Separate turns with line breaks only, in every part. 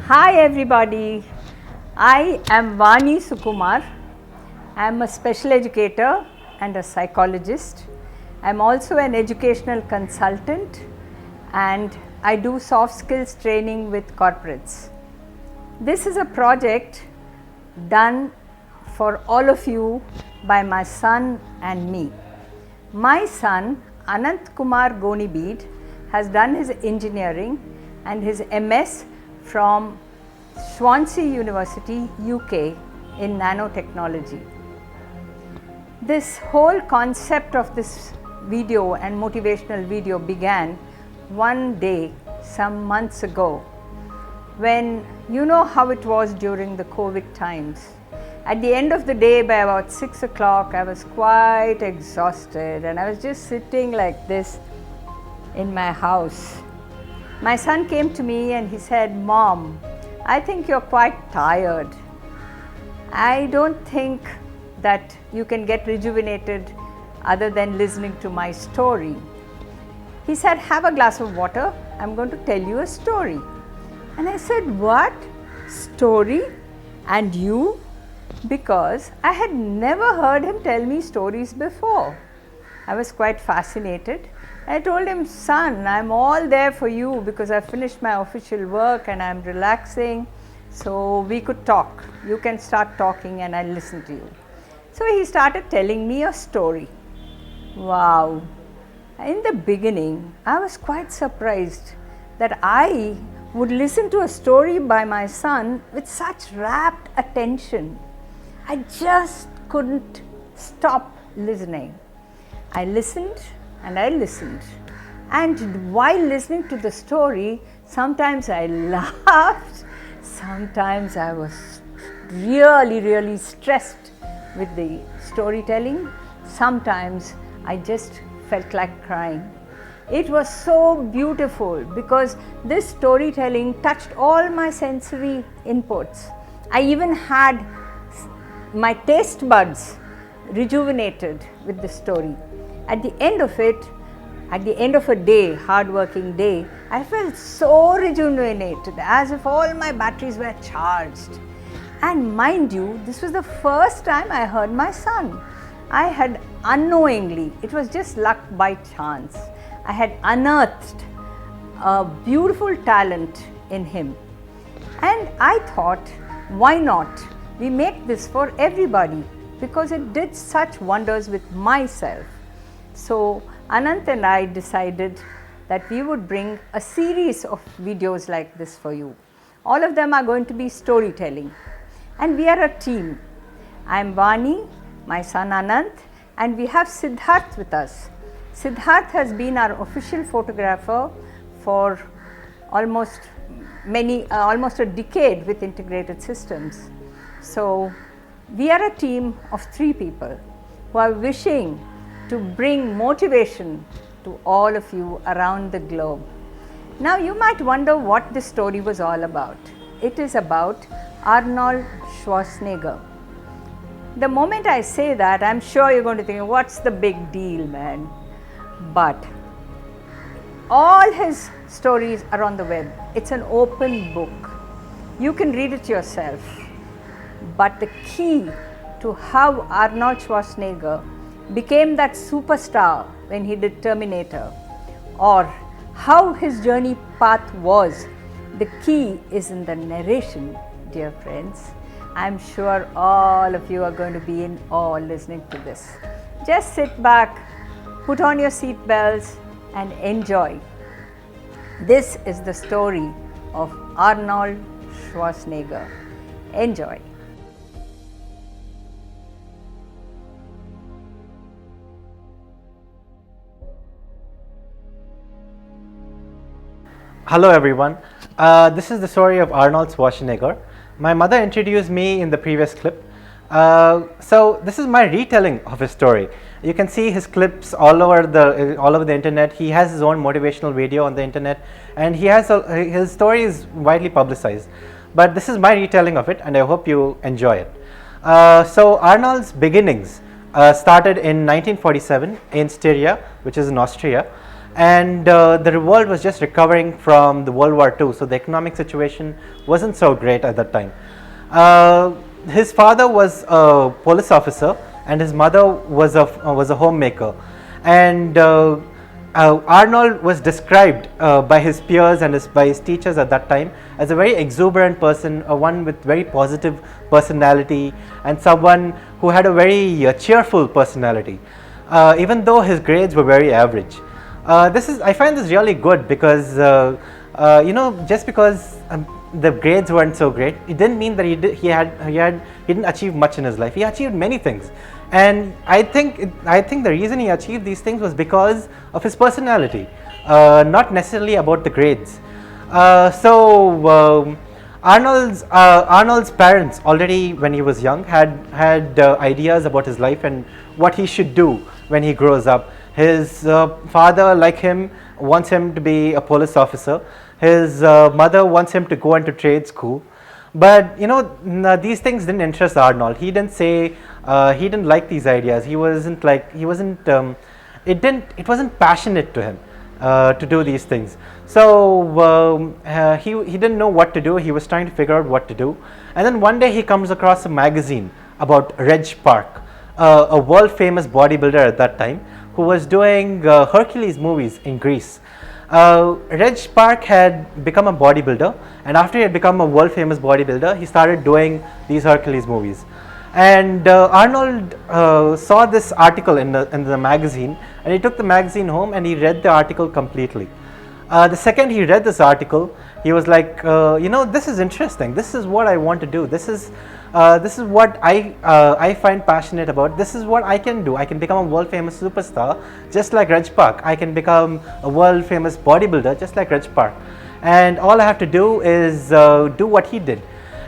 Hi everybody, I am Vani Sukumar. I am a special educator and a psychologist. I am also an educational consultant and I do soft skills training with corporates. This is a project done for all of you by my son and me. My son Anant Kumar Gonibid has done his engineering and his MS from Swansea University, UK in nanotechnology. This whole concept of this video and motivational video began one day some months ago when you know how it was during the COVID times. At the end of the day, by about 6 o'clock, I was quite exhausted and I was just sitting like this in my house. My son came to me and he said, "Mom, I think you're quite tired. I don't think that you can get rejuvenated other than listening to my story." He said, "Have a glass of water, I'm going to tell you a story." And I said, "What? Story? And you?" Because I had never heard him tell me stories before. I was quite fascinated. I told him, "Son, I'm all there for you because I finished my official work and I'm relaxing, so we could talk. You can start talking and I'll listen to you." So he started telling me a story. Wow. In the beginning, I was quite surprised that I would listen to a story by my son with such rapt attention. I just couldn't stop listening. I listened and I listened, and while listening to the story, sometimes I laughed, sometimes I was really stressed with the storytelling, sometimes I just felt like crying. It was so beautiful because this storytelling touched all my sensory inputs. I even had my taste buds rejuvenated with the story. At the end of it, at the end of a day, hard-working day, I felt so rejuvenated, as if all my batteries were charged. And mind you, this was the first time I heard my son. I had unknowingly, it was just luck by chance, I had unearthed a beautiful talent in him. And I thought, why not? We make this for everybody, because it did such wonders with myself. So Anant and I decided that we would bring a series of videos like this for you. All of them are going to be storytelling, and we are a team. I am Vani, my son Anant, and we have Siddharth with us. Siddharth has been our official photographer for almost a decade with integrated systems. So we are a team of 3 people who are wishing to bring motivation to all of you around the globe. Now you might wonder what this story was all about. It is about Arnold Schwarzenegger. The moment I say that, I'm sure you're going to think, what's the big deal, man? But all his stories are on the web. It's an open book. You can read it yourself. But the key to how Arnold Schwarzenegger became that superstar when he did Terminator, or how his journey path was, the key is in the narration, dear friends. I'm sure all of you are going to be in awe listening to this. Just sit back, put on your seat belts and enjoy. This is the story of Arnold Schwarzenegger. Enjoy.
Hello everyone, this is the story of Arnold Schwarzenegger. My mother introduced me in the previous clip. So this is my retelling of his story. You can see his clips all over the internet. He has his own motivational video on the internet, and his story is widely publicized. But this is my retelling of it, and I hope you enjoy it. So Arnold's beginnings started in 1947 in Styria, which is in Austria. and the world was just recovering from the World War II, so the economic situation wasn't so great at that time. His father was a police officer and his mother was a homemaker, and Arnold was described by his peers and by his teachers at that time as a very exuberant person, one with very positive personality and someone who had a very cheerful personality, even though his grades were very average. I find this really good because just because the grades weren't so great, it didn't mean that he didn't achieve much in his life. He achieved many things, and I think the reason he achieved these things was because of his personality, not necessarily about the grades. Arnold's parents already, when he was young, had ideas about his life and what he should do when he grows up. His father, like him, wants him to be a police officer. His mother wants him to go into trade school. But these things didn't interest Arnold. He didn't say he didn't like these ideas. It wasn't passionate to him to do these things. So he didn't know what to do. He was trying to figure out what to do. And then one day he comes across a magazine about Reg Park, a world famous bodybuilder at that time, who was doing Hercules movies in Greece. Reg Park had become a bodybuilder, and after he had become a world famous bodybuilder, he started doing these Hercules movies. And Arnold saw this article in the magazine, and he took the magazine home and he read the article completely. The second he read this article, he was like, this is interesting. This is what I want to do. This is what I find passionate about. This is what I can do. I can become a world famous superstar just like Reg Park. I can become a world famous bodybuilder just like Reg Park. And all I have to do is do what he did.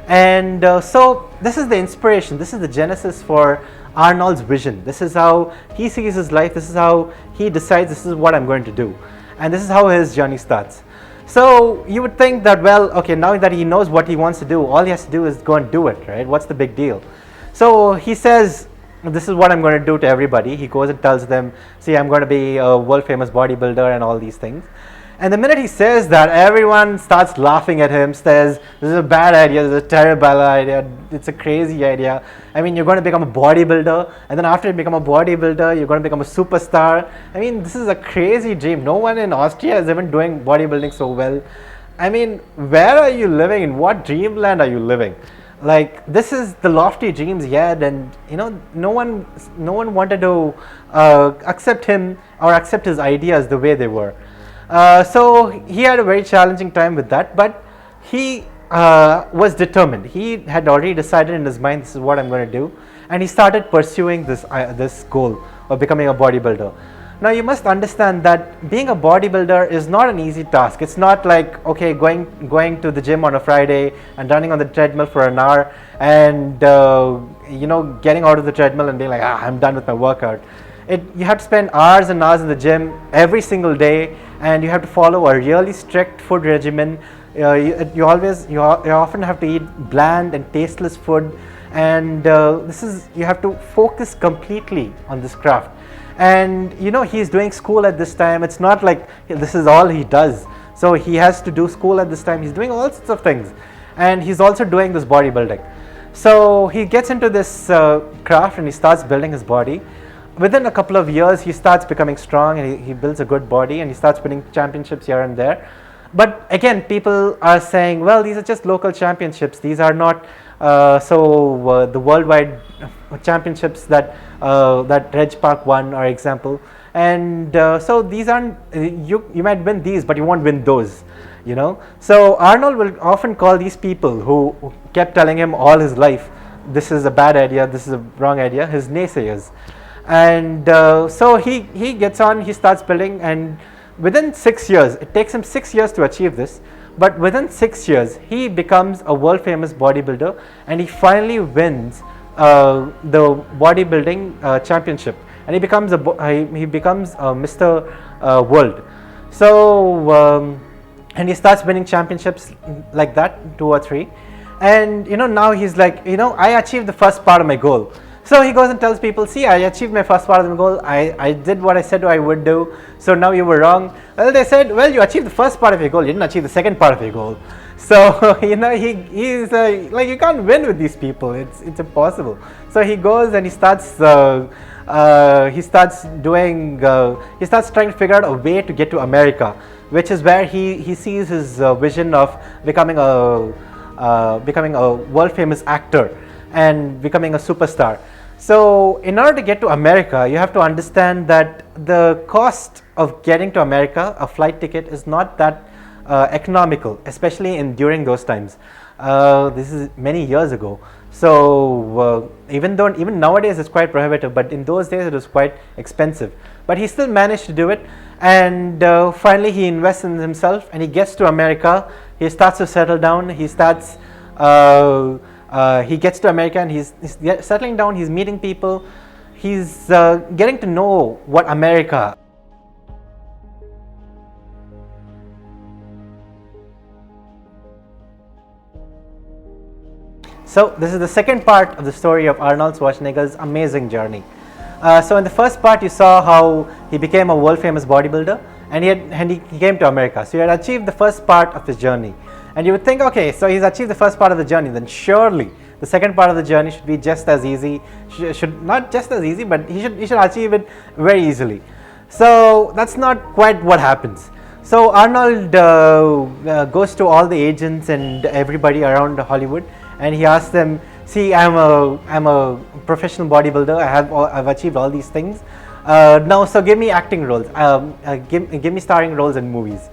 And so this is the inspiration. This is the genesis for Arnold's vision. This is how he sees his life. This is how he decides this is what I'm going to do. And this is how his journey starts. So you would think that, well, okay, now that he knows what he wants to do, all he has to do is go and do it, right? What's the big deal? So he says, this is what I'm going to do to everybody. He goes and tells them, see, I'm going to be a world famous bodybuilder and all these things. And the minute he says that, everyone starts laughing at him, says, this is a bad idea, this is a terrible idea, it's a crazy idea. I mean, you're going to become a bodybuilder, and then after you become a bodybuilder, you're going to become a superstar. I mean, this is a crazy dream. No one in Austria is even doing bodybuilding so well. I mean, where are you living? In what dreamland are you living? Like, this is the lofty dreams he had, and no one wanted to accept him or accept his ideas the way they were. So he had a very challenging time with that, but he was determined. He had already decided in his mind, this is what I'm going to do, and he started pursuing this goal of becoming a bodybuilder. Now you must understand that being a bodybuilder is not an easy task. It's not like, okay, going to the gym on a Friday and running on the treadmill for an hour and getting out of the treadmill and being like, I'm done with my workout. You have to spend hours and hours in the gym every single day, and you have to follow a really strict food regimen. You often have to eat bland and tasteless food, and you have to focus completely on this craft. And he's doing school at this time. It's not like this is all he does. So he has to do school at this time. He's doing all sorts of things, and he's also doing this bodybuilding. So he gets into this craft and he starts building his body. Within a couple of years, he starts becoming strong, and he builds a good body, and he starts winning championships here and there. But again, people are saying, well, these are just local championships. These are not the worldwide championships that Reg Park won, are example. And so these aren't, you might win these, but you won't win those, So Arnold will often call these people who kept telling him all his life, this is a bad idea, this is a wrong idea, his naysayers. And so he gets on, he starts building, and within 6 years, it takes him 6 years to achieve this, but within 6 years, he becomes a world famous bodybuilder, and he finally wins the bodybuilding championship, and he becomes Mr. World. So and he starts winning championships like that, 2 or 3, and now he's like, I achieved the first part of my goal. So he goes and tells people, see, I achieved my first part of the goal. I did what I said I would do. So now you were wrong. Well, they said, well, you achieved the first part of your goal. You didn't achieve the second part of your goal. So, he's like, you can't win with these people. It's impossible. So he goes and he starts trying to figure out a way to get to America, which is where he sees his vision of becoming a world famous actor and becoming a superstar. So in order to get to America, you have to understand that the cost of getting to America, a flight ticket, is not that economical, especially during those times. This is many years ago. So even nowadays it's quite prohibitive, but in those days it was quite expensive. But he still managed to do it, and finally he invests in himself and he gets to America. He starts to settle down. He gets to America and he's settling down. He's meeting people. He's getting to know what America. So this is the second part of the story of Arnold Schwarzenegger's amazing journey. So in the first part, you saw how he became a world famous bodybuilder, and he came to America. So he had achieved the first part of his journey, and you would think, okay, so he's achieved the first part of the journey, then surely the second part of the journey should be just as easy. Should not just as easy, but he should achieve it very easily. So that's not quite what happens. So Arnold goes to all the agents and everybody around Hollywood, and he asks them, see, I'm a professional bodybuilder. I've achieved all these things. Now, so give me acting roles. Give me starring roles in movies.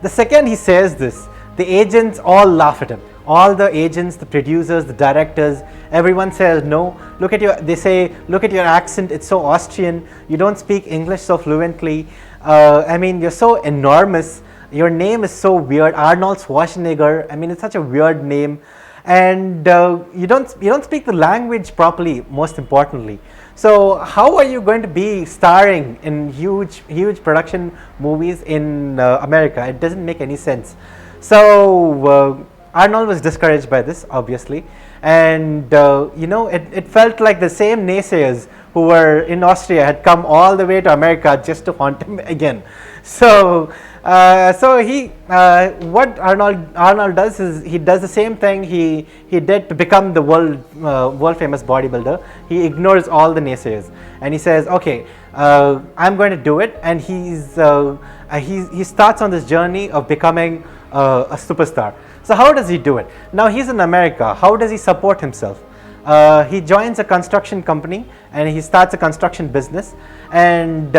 The second he says this, the agents all laugh at him. All the agents, the producers, the directors, everyone says no. They say, look at your accent. It's so Austrian. You don't speak English so fluently. I mean, you're so enormous. Your name is so weird, Arnold Schwarzenegger. I mean, it's such a weird name. And you don't speak the language properly, most importantly. So how are you going to be starring in huge production movies in America? It doesn't make any sense. So Arnold was discouraged by this, obviously, and it felt like the same naysayers who were in Austria had come all the way to America just to haunt him again. So what Arnold does is he does the same thing he did to become the world famous bodybuilder. He ignores all the naysayers and he says, okay, I'm going to do it, and he starts on this journey of becoming a superstar. So how does he do it? Now he's in America. How does he support himself? He joins a construction company and he starts a construction business, and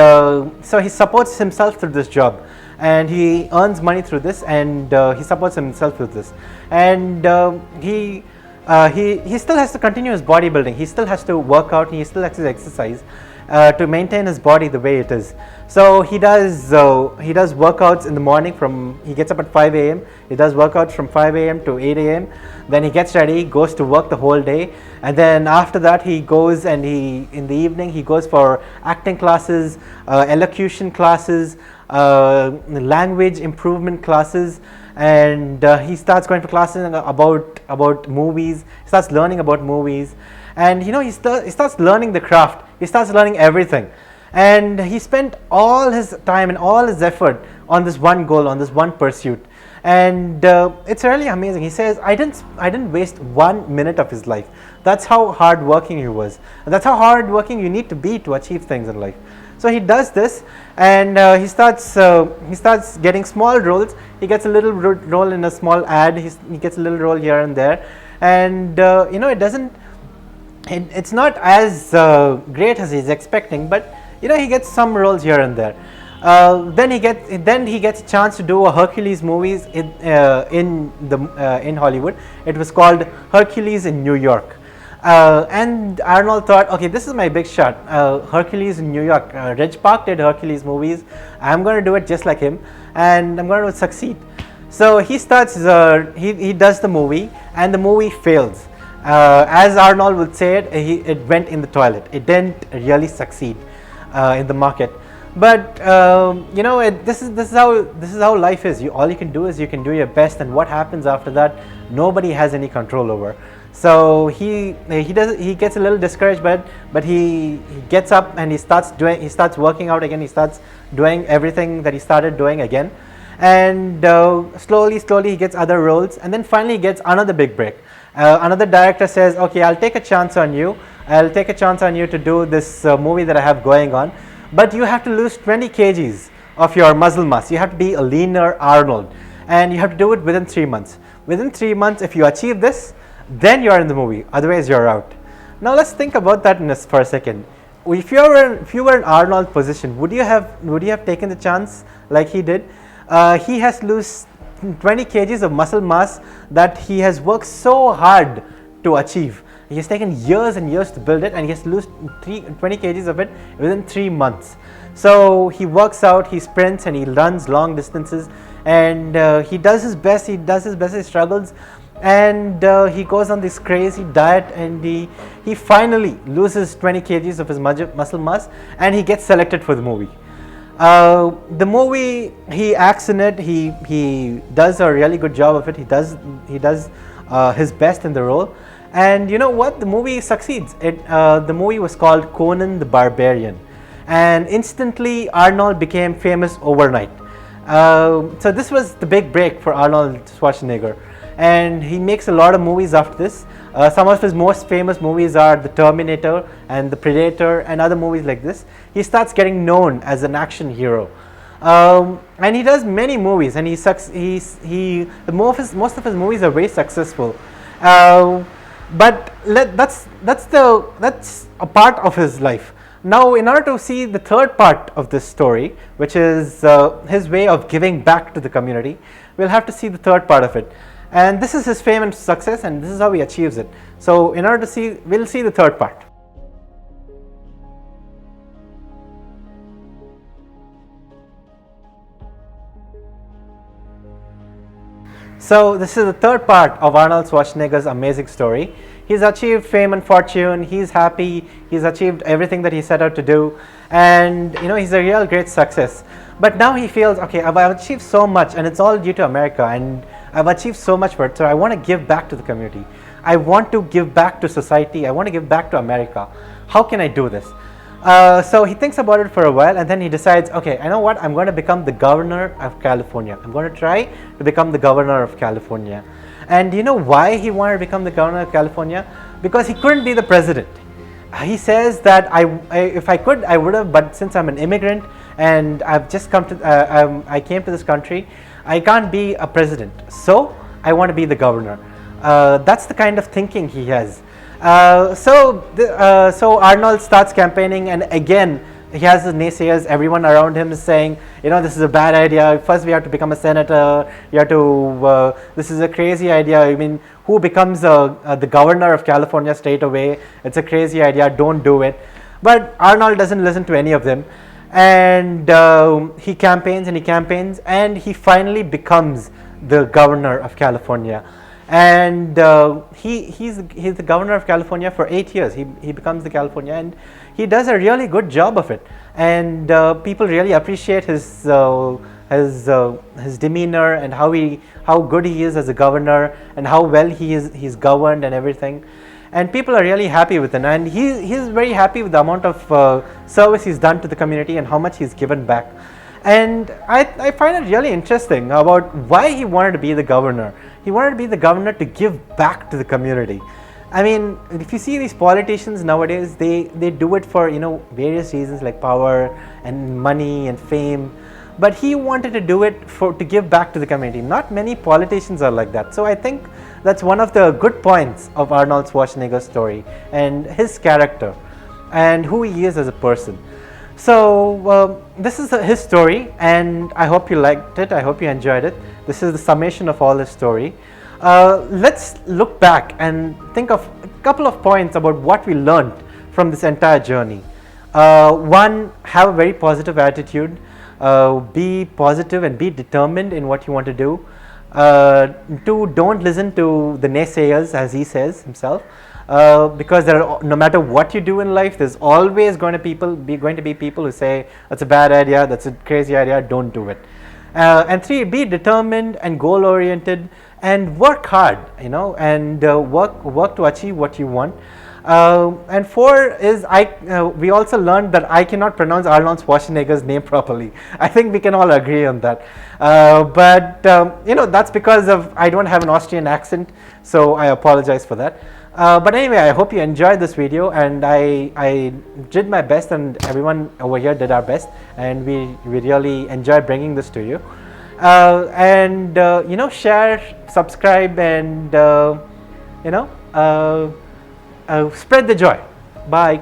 so he supports himself through this job, and he earns money through this, and he supports himself through this, and he still has to continue his bodybuilding. He still has to work out, and he still has to exercise to maintain his body the way it is. So he does workouts in the morning. He gets up at 5 a.m. He does workouts from 5 a.m. to 8 a.m. Then he gets ready, goes to work the whole day, and then after that he goes and in the evening he goes for acting classes, elocution classes, language improvement classes, and he starts going for classes about movies. He starts learning about movies, and he starts learning the craft. He starts learning everything, and he spent all his time and all his effort on this one goal, on this one pursuit. And it's really amazing. He says, I didn't waste 1 minute of his life. That's how hardworking he was, and that's how hardworking you need to be to achieve things in life. So he does this, and he starts getting small roles. He gets a little role in a small ad. He gets a little role here and there, and it's not as great as he's expecting, but he gets some roles here and there. Then he gets a chance to do a Hercules movies in Hollywood. It was called Hercules in New York. And Arnold thought, okay, this is my big shot. Hercules in New York. Reg Park did Hercules movies. I'm going to do it just like him, and I'm going to succeed. So he starts. He does the movie, and the movie fails. As Arnold would say it went in the toilet. It didn't really succeed in the market. But this is how life is. All you can do is you can do your best, and what happens after that, nobody has any control over. So he gets a little discouraged, but he gets up and he starts working out again. He starts doing everything that he started doing again, and slowly he gets other roles, and then finally he gets another big break. Another director says, okay, I'll take a chance on you. I'll take a chance on you to do this movie that I have going on, but you have to lose 20 kgs of your muscle mass. You have to be a leaner Arnold, and you have to do it within 3 months. Within 3 months, if you achieve this, then you're in the movie, otherwise you're out. Now let's think about that for a second. If you were in Arnold's position, would you have taken the chance like he did? He has to lose 20 kgs of muscle mass that he has worked so hard to achieve. He has taken years and years to build it, and he has to lose 20 kgs of it within 3 months. So he works out, he sprints, and he runs long distances, and he does his best. He struggles, and he goes on this crazy diet, and he finally loses 20 kgs of his muscle mass, and he gets selected for the movie. The movie, he acts in it. He does a really good job of it. He does his best in the role, and you know what? The movie succeeds. The movie was called Conan the Barbarian, and instantly Arnold became famous overnight. So this was the big break for Arnold Schwarzenegger, and he makes a lot of movies after this. Some of his most famous movies are the Terminator and the Predator and other movies like this. He starts getting known as an action hero, and he does many movies, and most of his movies are very successful. But that's a part of his life. Now, in order to see the third part of this story, which is his way of giving back to the community, we'll have to see the third part of it. And this is his fame and success, and this is how he achieves it. So in order to see, we'll see the third part. So this is the third part of Arnold Schwarzenegger's amazing story. He's achieved fame and fortune, he's happy, he's achieved everything that he set out to do, and you know, he's a real great success. But now he feels, okay, I've achieved so much, and it's all due to America, and I've achieved so much for it, so I want to give back to the community. I want to give back to society, I want to give back to America. How can I do this? So he thinks about it for a while, and then he decides, okay, I know what, I'm going to become the governor of California. I'm going to try to become the governor of California. And do you know why he wanted to become the governor of California? Because he couldn't be the president. He says that if I could, I would have, but since I'm an immigrant and I've just come to, I came to this country, I can't be a president. So I want to be the governor. That's the kind of thinking he has. So Arnold starts campaigning, and again he has the naysayers. Everyone around him is saying, you know, this is a bad idea. First we have to become a senator. You have to. This is a crazy idea. I mean, who becomes the governor of California straight away? It's a crazy idea. Don't do it. But Arnold doesn't listen to any of them, and he campaigns and he campaigns, and he finally becomes the governor of California. And he's the governor of California for 8 years. He becomes the California, and he does a really good job of it. And people really appreciate his demeanor and how good he is as a governor, and how well he's governed and everything. And people are really happy with him, and he's very happy with the amount of service he's done to the community and how much he's given back. And I find it really interesting about why he wanted to be the governor. He wanted to be the governor to give back to the community. I mean, if you see these politicians nowadays, they do it for, you know, various reasons like power and money and fame. But he wanted to do it to give back to the community. Not many politicians are like that. So I think that's one of the good points of Arnold Schwarzenegger's story and his character and who he is as a person. So this is his story, and I hope you liked it. I hope you enjoyed it. This is the summation of all his story. Let's look back and think of a couple of points about what we learned from this entire journey. One, have a very positive attitude. Be positive and be determined in what you want to do. Two, don't listen to the naysayers, as he says himself. Because no matter what you do in life, there's always going to be people who say that's a bad idea, that's a crazy idea, don't do it. And three, be determined and goal oriented, and work hard, you know, and work to achieve what you want. And 4 is we also learned that I cannot pronounce Arnold Schwarzenegger's name properly. I think we can all agree on that. But you know, that's because of I don't have an Austrian accent, so I apologize for that. But anyway, I hope you enjoyed this video, and I did my best, and everyone over here did our best, and we really enjoyed bringing this to you. And you know, share, subscribe, and you know, spread the joy. Bye.